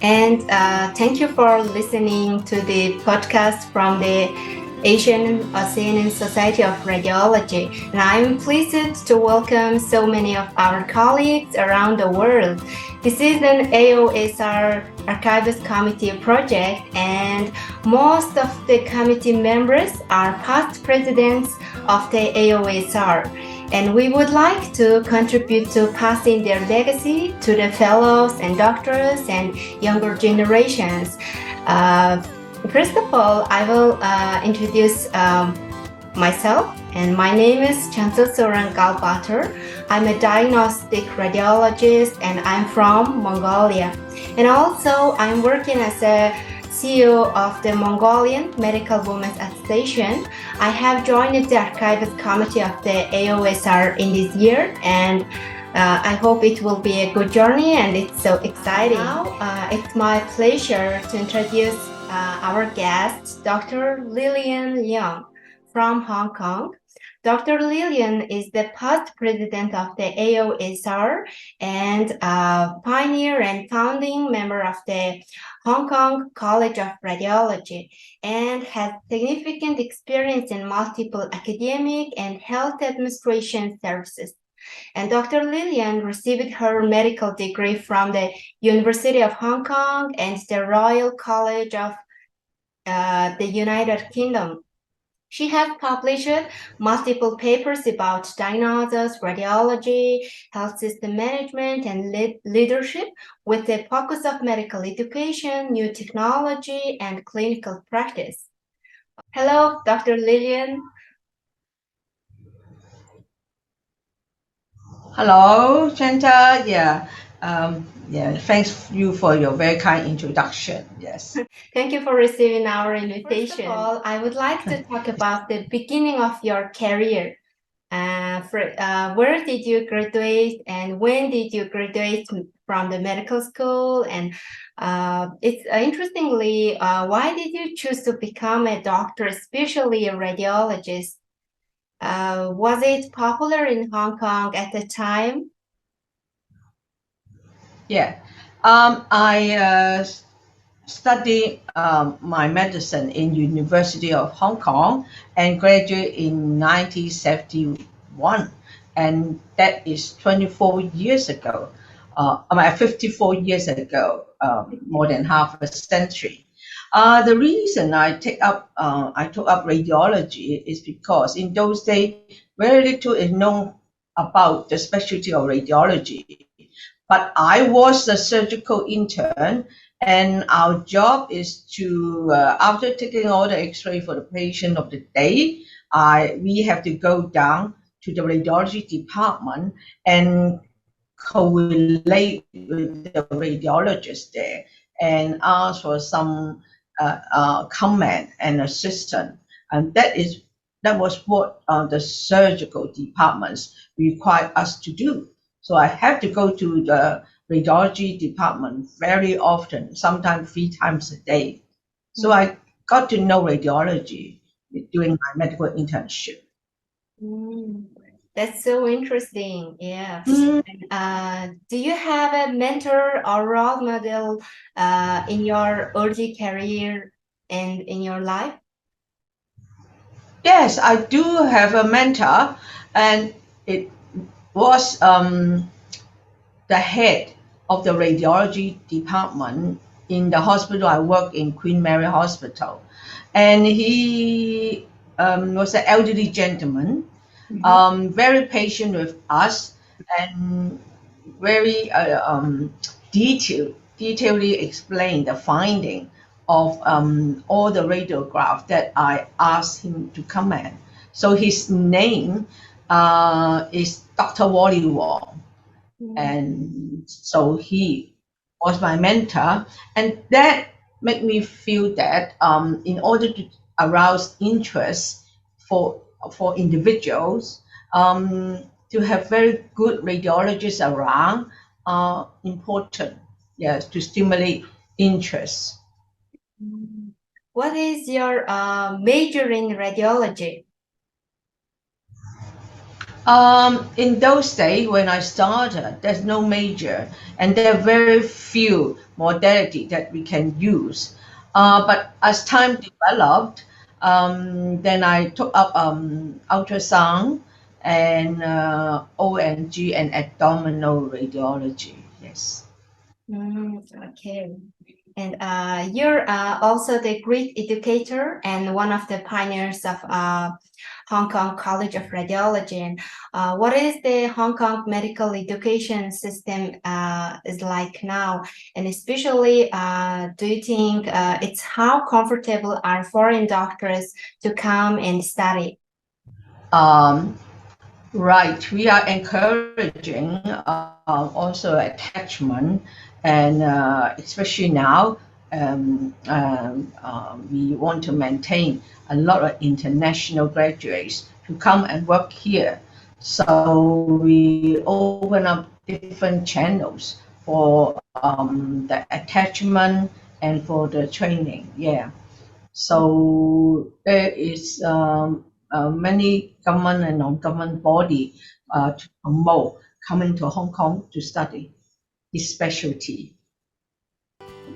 and thank you for listening to the podcast from the Asian Oceanian Society of Radiology. And I'm pleased to welcome so many of our colleagues around the world. This is an AOSR Archivist Committee project, and most of the committee members are past presidents of the AOSR. And we would like to contribute to passing their legacy to the fellows and doctors and younger generations. First of all, I will introduce myself, and my name is Chantsalsuren Galbaatar. I'm a diagnostic radiologist, and I'm from Mongolia. And also, I'm working as a CEO of the Mongolian Medical Women's Association. I have joined the Archivist Committee of the AOSR in this year, and I hope it will be a good journey, and it's so exciting. Now, it's my pleasure to introduce our guest, Dr. Lilian Leong from Hong Kong. Dr. Lilian is the past president of the AOSR and a pioneer and founding member of the Hong Kong College of Radiology, and has significant experience in multiple academic and health administration services. And Dr. Lilian received her medical degree from the University of Hong Kong and the Royal College of the United Kingdom. She has published multiple papers about diagnosis, radiology, health system management, and leadership with the focus of medical education, new technology, and clinical practice. Hello, Dr. Lilian. Hello, Chanta. Thanks you for your very kind introduction. Yes. Thank you for receiving our invitation. First of all, I would like to talk about the beginning of your career. Where did you graduate, and when did you graduate from the medical school? And it's interestingly, why did you choose to become a doctor, especially a radiologist? Was it popular in Hong Kong at the time? Yeah. I studied my medicine in University of Hong Kong and graduated in 1971, and that is 24 years ago. 54 years ago, more than half a century. The reason I took up radiology is because in those days very little is known about the specialty of radiology. But I was a surgical intern, and our job is to after taking all the X-ray for the patient of the day, we have to go down to the radiology department and correlate with the radiologist there and ask for some comment and assistance, and that was what the surgical departments required us to do. So I have to go to the radiology department very often, sometimes 3 times a day. So I got to know radiology during my medical internship. That's so interesting. Yeah. Do you have a mentor or role model in your early career and in your life? Yes, I do have a mentor, and it was the head of the radiology department in the hospital I work in, Queen Mary Hospital. And he was an elderly gentleman, very patient with us, and very detailedly explained the finding of all the radiographs that I asked him to comment. So his name is Dr Leong. And so he was my mentor, and that made me feel that in order to arouse interest for individuals, to have very good radiologists around are important, yes, to stimulate interest. What is your major in radiology? In those days when I started, there's no major, and there are very few modality that we can use. But as time developed, then I took up ultrasound and ONG and abdominal radiology. Yes. Okay. And you're also the great educator and one of the pioneers of Hong Kong College of Radiology. And what is the Hong Kong medical education system is like now? And especially, do you think it's how comfortable are foreign doctors to come and study? Right, we are encouraging also attachment, and especially now, we want to maintain a lot of international graduates to come and work here. So we open up different channels for the attachment and for the training. Yeah. So there is many government and non-government body to promote coming to Hong Kong to study this specialty.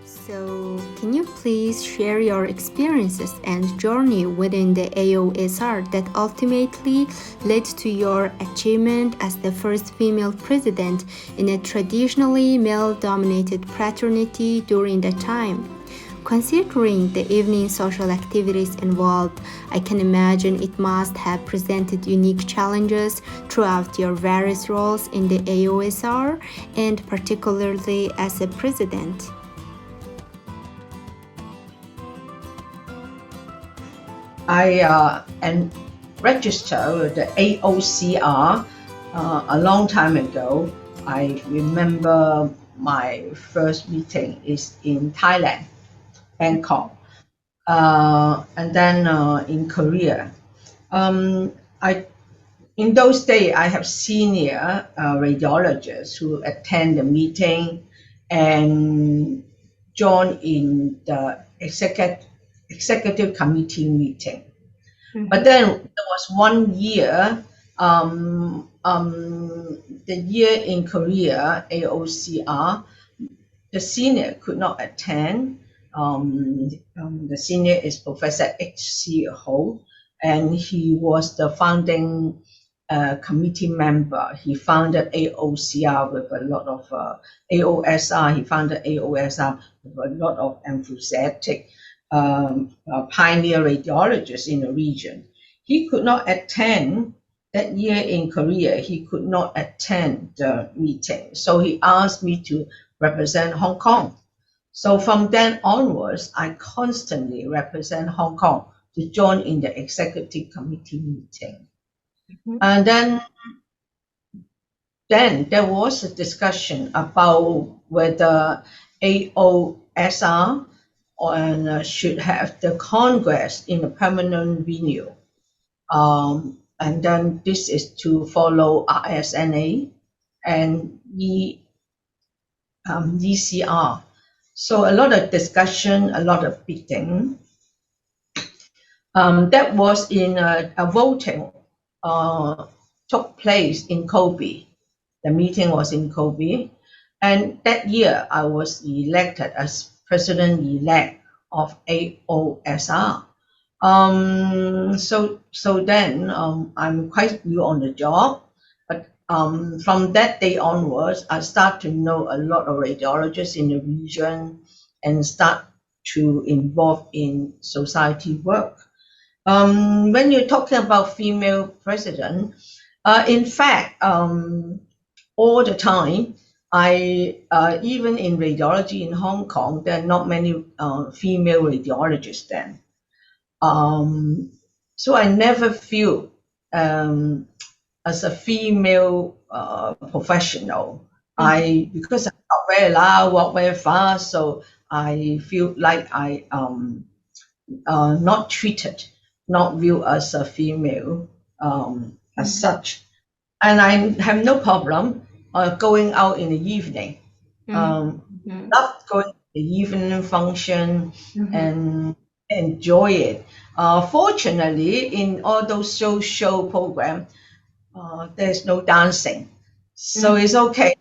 So, can you please share your experiences and journey within the AOSR that ultimately led to your achievement as the first female president in a traditionally male-dominated fraternity during that time? Considering the evening social activities involved, I can imagine it must have presented unique challenges throughout your various roles in the AOSR and particularly as a president. I and registered with the AOCR a long time ago. I remember my first meeting is in Thailand, Bangkok, and then in Korea. I in those days I have senior radiologists who attend the meeting and join in the executive committee meeting. But then there was one year, the year in Korea, AOCR, the senior could not attend. The senior is Professor H.C. Ho, and he was the founding committee member. He founded AOCR with a lot of AOSR. He founded AOSR with a lot of enthusiastic pioneer radiologists in the region. He could not attend that year in Korea. He could not attend the meeting. So he asked me to represent Hong Kong. So from then onwards, I constantly represent Hong Kong to join in the executive committee meeting. And then there was a discussion about whether AOSR should have the Congress in a permanent venue. And then this is to follow RSNA and ECR. So a lot of discussion, a lot of bidding. That was in a voting took place in Kobe. The meeting was in Kobe. And that year I was elected as president-elect of AOSR. So then I'm quite new on the job, but from that day onwards, I start to know a lot of radiologists in the region and start to involve in society work. When you're talking about female president, in fact, all the time, even in radiology in Hong Kong, there are not many female radiologists then. So I never feel as a female professional. Because I talk very loud, walk very fast, so I feel like I not treated, not viewed as a female as such. And I have no problem going out in the evening. Love going to the evening function and enjoy it. Fortunately, in all those social programs, there's no dancing, so it's okay,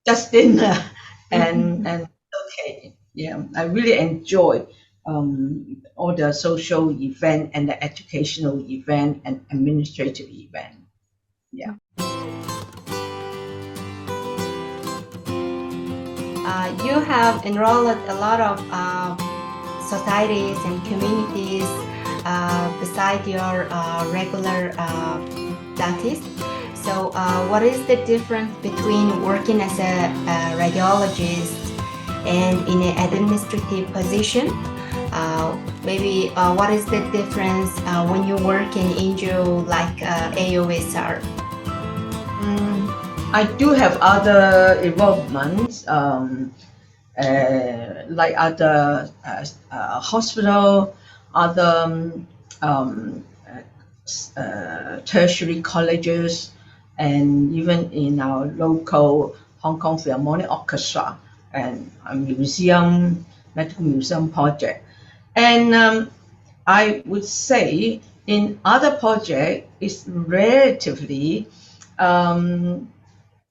just dinner and okay. Yeah, I really enjoy all the social event and the educational event and administrative event. Yeah. You have enrolled a lot of societies and communities beside your regular duties. So, what is the difference between working as a radiologist and in an administrative position? Maybe what is the difference when you work in NGO like AOSR? I do have other involvements, like other hospital, other tertiary colleges, and even in our local Hong Kong Philharmonic Orchestra and a museum, medical museum project. And I would say in other projects, it's relatively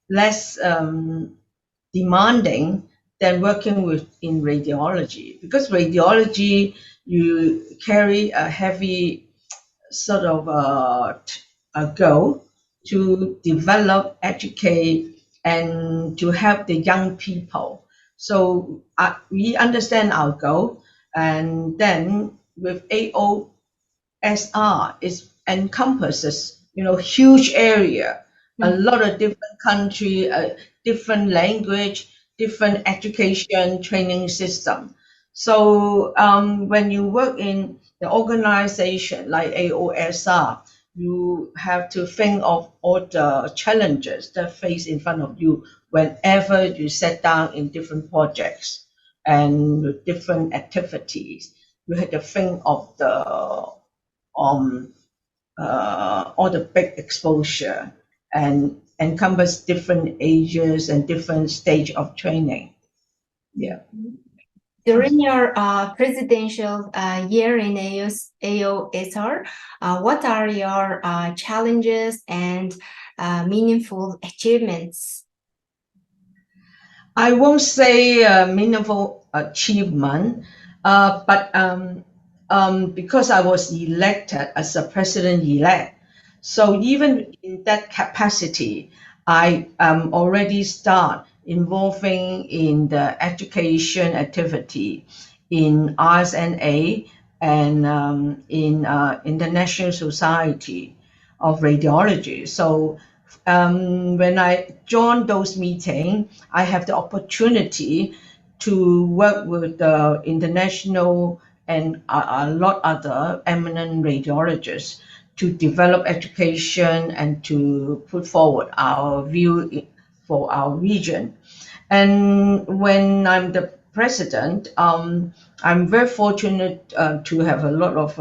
less demanding than working with in radiology, because radiology you carry a heavy sort of a goal to develop, educate, and to help the young people. So we understand our goal, and then with AOSR, it encompasses huge area, a lot of different country, different language, different education training system. So when you work in the organization like AOSR, you have to think of all the challenges that face in front of you whenever you sit down in different projects and with different activities. You have to think of the all the big exposure and encompass different ages and different stage of training. Yeah. During your presidential year in AOSR, what are your challenges and meaningful achievements? I won't say meaningful achievement, but because I was elected as a president-elect, so even in that capacity, I already start involving in the education activity in RSNA and in International Society of Radiology. So when I joined those meetings, I have the opportunity to work with the international and a lot other eminent radiologists to develop education and to put forward our view for our region. And when I'm the president, I'm very fortunate to have a lot of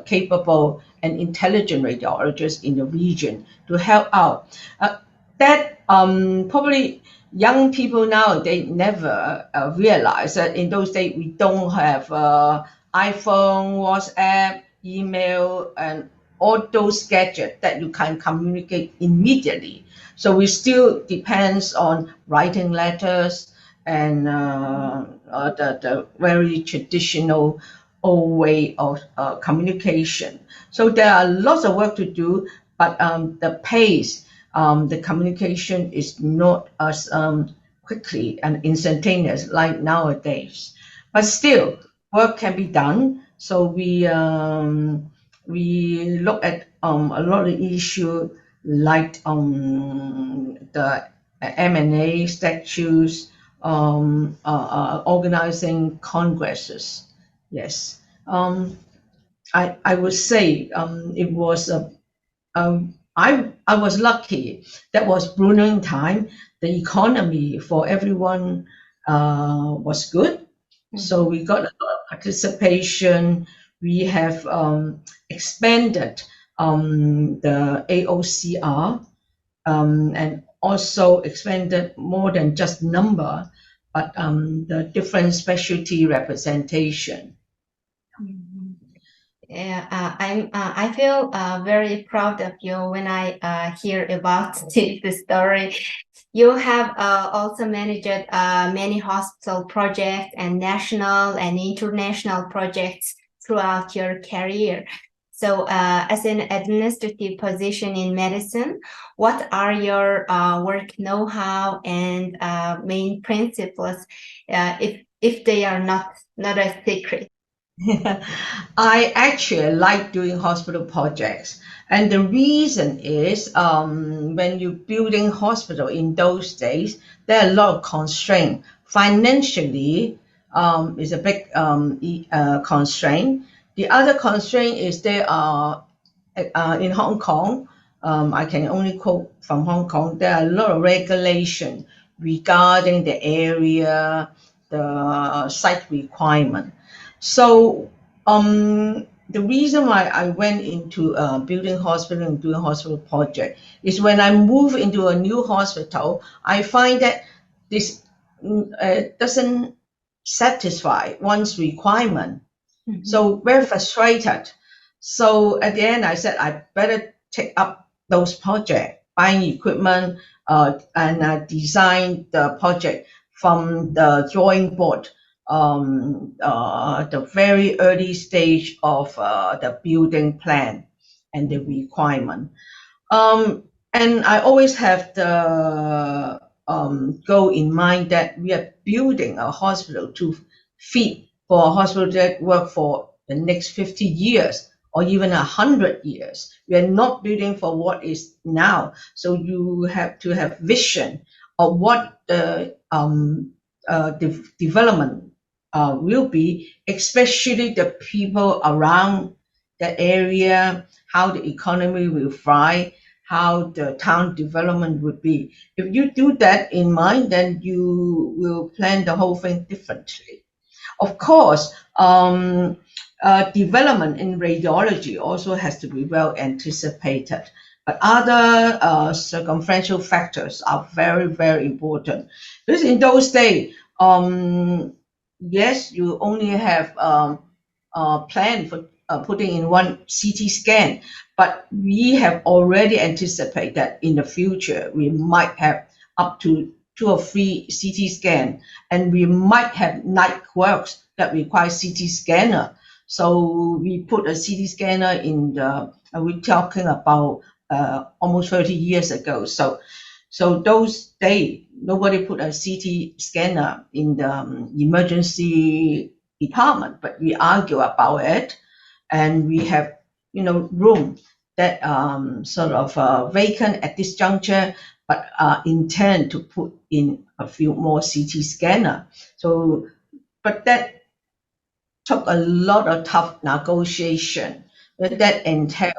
capable and intelligent radiologists in the region to help out. That probably young people now, they never realize that in those days we don't have iPhone, WhatsApp, email, and all those gadgets that you can communicate immediately. So we still depends on writing letters and the very traditional old way of communication. So there are lots of work to do, but the pace, the communication is not as quickly and instantaneous like nowadays. But still, work can be done. So we look at a lot of issues like the M&A statues, organizing congresses. Yes, I would say it was I was lucky. That was booming time. The economy for everyone was good, so we got a lot of participation. We have expanded the AOCR and also expanded more than just number, but the different specialty representation. Yeah, I feel very proud of you when I hear about the story. You have also managed many hospital projects and national and international projects throughout your career. So, as an administrative position in medicine, what are your work know-how and main principles, if they are not a secret? I actually like doing hospital projects. And the reason is when you're building hospital in those days, there are a lot of constraint. Financially is a big constraint. The other constraint is there are in Hong Kong, I can only quote from Hong Kong, there are a lot of regulation regarding the area, the site requirement. So the reason why I went into building hospital and doing hospital project is when I move into a new hospital, I find that this doesn't satisfy one's requirement. So very frustrated. So at the end, I said I better take up those projects, buying equipment, and design the project from the drawing board, the very early stage of the building plan and the requirement. And I always have the goal in mind that we are building a hospital to feed for a hospital that work for the next 50 years or even 100 years. We are not building for what is now. So you have to have vision of what the development will be, especially the people around the area, how the economy will thrive, how the town development would be. If you do that in mind, then you will plan the whole thing differently. Of course, development in radiology also has to be well anticipated. But other circumferential factors are very, very important. Because in those days, yes, you only have plan for putting in one CT scan, but we have already anticipated that in the future we might have up to 2 or 3 CT scan, and we might have night works that require CT scanner. So we put a CT scanner in the. We're talking about almost 30 years ago. So those days, nobody put a CT scanner in the emergency department, but we argue about it, and we have room that sort of vacant at this juncture, but intend to put in a few more CT scanner. So, but that took a lot of tough negotiation. That entailed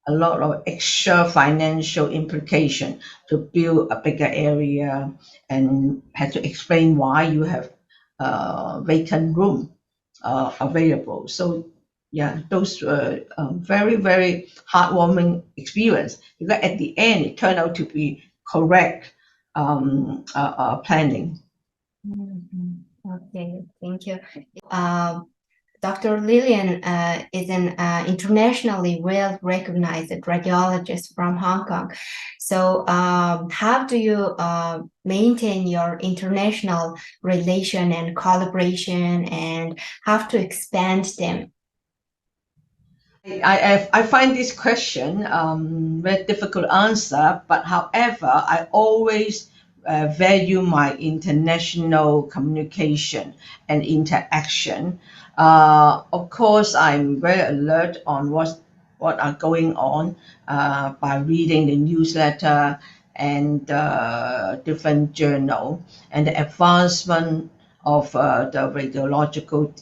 a lot of extra financial implication to build a bigger area, and had to explain why you have vacant room available. So yeah, those were very, very heartwarming experience, because at the end it turned out to be correct planning. Mhm. Okay, thank you. Dr. Lilian is an internationally well recognized radiologist from Hong Kong. So, how do you maintain your international relation and collaboration, and how to expand them? I find this question very difficult to answer, but however, I always value my international communication and interaction. Of course, I'm very alert on what are going on by reading the newsletter and different journal, and the advancement of the radiological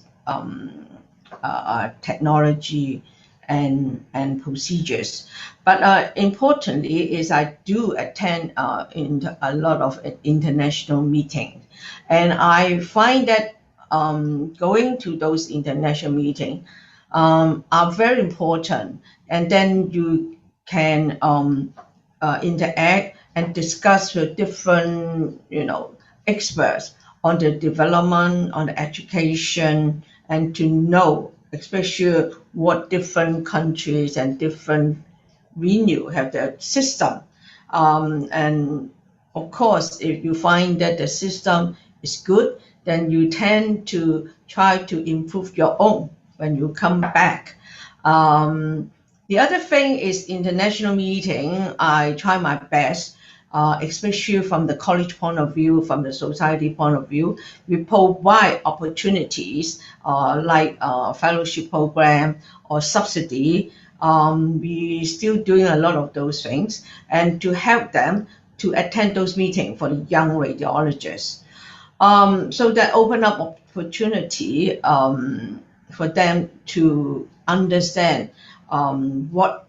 technology and procedures. But importantly is I do attend in a lot of international meetings, and I find that going to those international meetings are very important, and then you can interact and discuss with different experts on the development, on the education, and to know especially what different countries and different venue have their system. And of course, if you find that the system is good, then you tend to try to improve your own when you come back. The other thing is international meeting. I try my best, especially from the college point of view, from the society point of view. We provide opportunities like fellowship program or subsidy. We still doing a lot of those things, and to help them to attend those meetings for the young radiologists. So that open up opportunity for them to understand what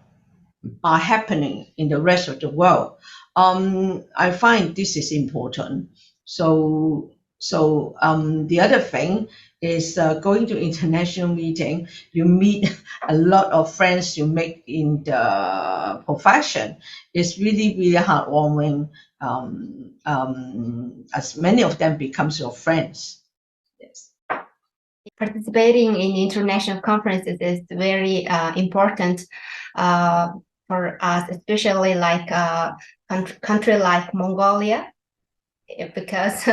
are happening in the rest of the world. I find this is important. So the other thing is going to international meeting. You meet a lot of friends you make in the profession. It's really really heartwarming. As many of them becomes your friends. Yes. Participating in international conferences is very important for us, especially like country like Mongolia, because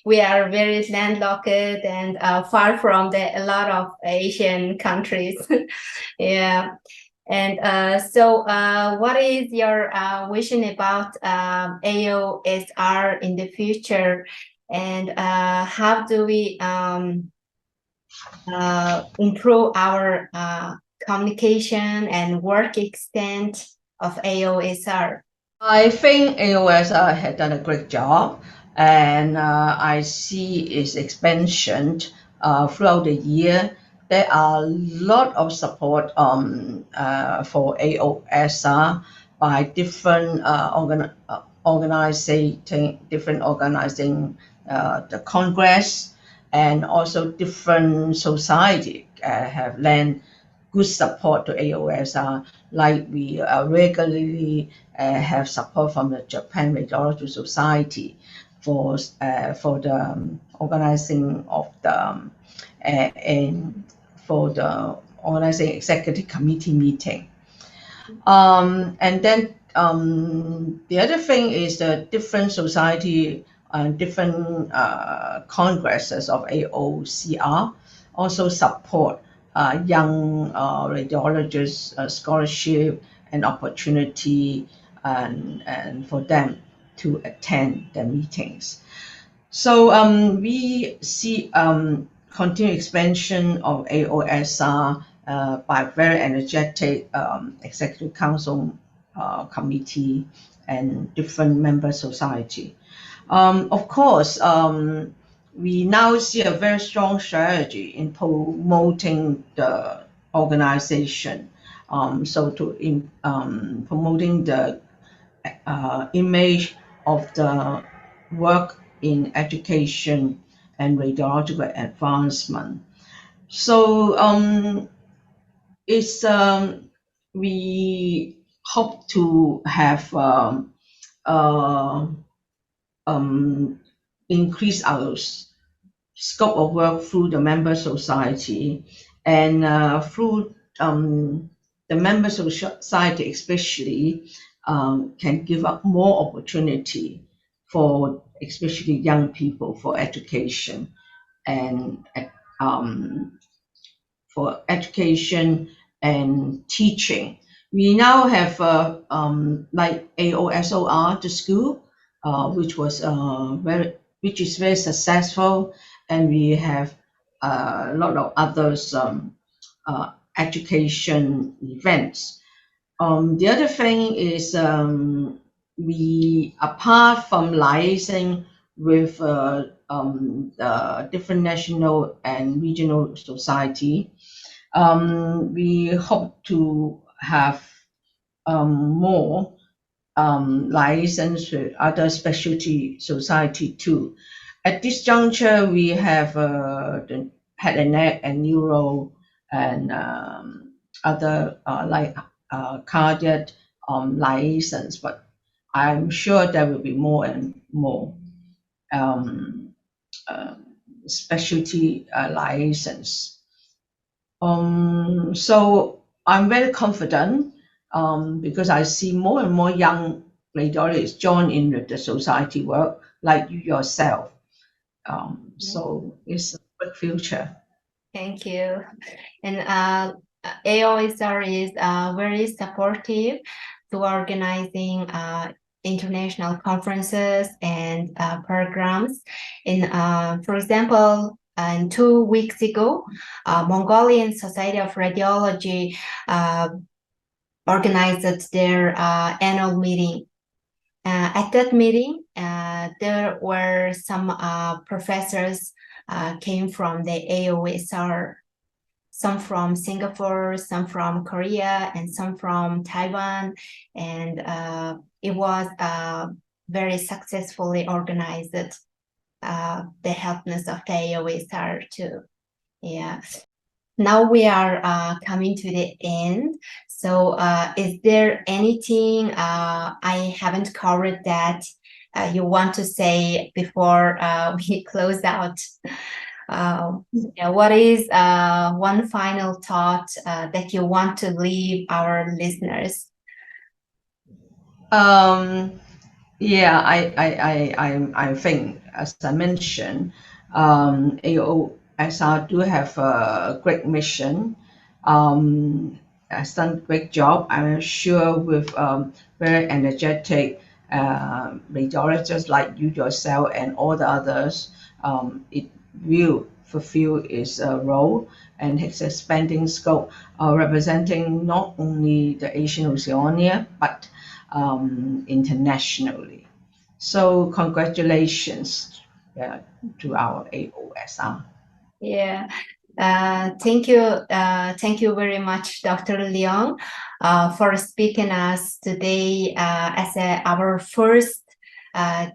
we are very landlocked and far from a lot of Asian countries. Yeah. And so what is your vision about AOSR in the future, and how do we improve our communication and work extent of AOSR? I think AOSR had done a great job, and I see its expansion throughout the year. There are a lot of support for AOSR by different organizing the Congress, and also different society have lent good support to AOSR. Like we regularly have support from the Japan Radiology Society for the organizing of the and for the organizing executive committee meeting. And then the other thing is the different society and different congresses of AOCR also support young radiologists scholarship and opportunity, and for them to attend the meetings. So we see continued expansion of AOSR by very energetic executive council committee and different member society. Of course, we now see a very strong strategy in promoting the organization. So in promoting the image of the work in education and radiological advancement. So it's we hope to have uh, increase our scope of work through the member society, and through the member society especially can give up more opportunity for especially young people for education, and um, for education and teaching. We now have like AOSOR, the school, which is very successful, and we have a lot of others education events. The other thing is we, apart from liaising with the different national and regional society, we hope to have more license with other specialty society too. At this juncture, we have the head and neck and neuro and other like cardiac license, but I'm sure there will be more and more um, uh, specialty license. So I'm very confident because I see more and more young radiologists join in with the society work, like you yourself. So it's a good future. Thank you. And AOSR is very supportive to organizing international conferences and programs. For example, 2 weeks ago, Mongolian Society of Radiology organized their annual meeting. At that meeting, there were some professors came from the AOSR, some from Singapore, some from Korea, and some from Taiwan. And it was very successfully organized, the helpness of the AOSR too. Yeah. Now we are coming to the end. So is there anything I haven't covered that you want to say before we close out? What is one final thought that you want to leave our listeners? I think, as I mentioned, AOSR do have a great mission. Has done a great job. I'm sure with very energetic radiologists like you yourself and all the others, it will fulfill its role and its expanding scope, representing not only the Asian Oceania but internationally. So congratulations to our AOSR. Yeah. Thank you very much, Dr. Leong, for speaking us today as our first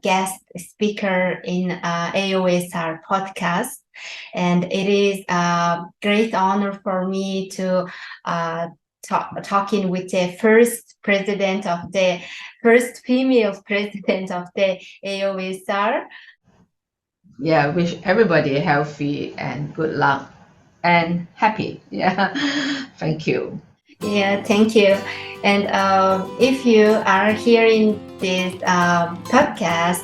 guest speaker in AOSR podcast. And it is a great honor for me to talking with the first female president of the AOSR. Yeah, wish everybody healthy and good luck and happy. Yeah, thank you. Yeah, thank you. And if you are hearing this podcast,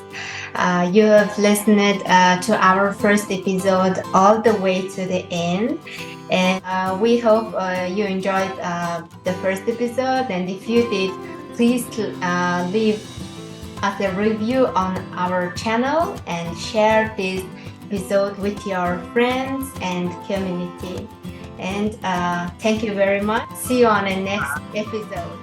you have listened to our first episode all the way to the end. And we hope you enjoyed the first episode. And if you did, please leave us a review on our channel and share this episode with your friends and community. And thank you very much. See you on the next episode.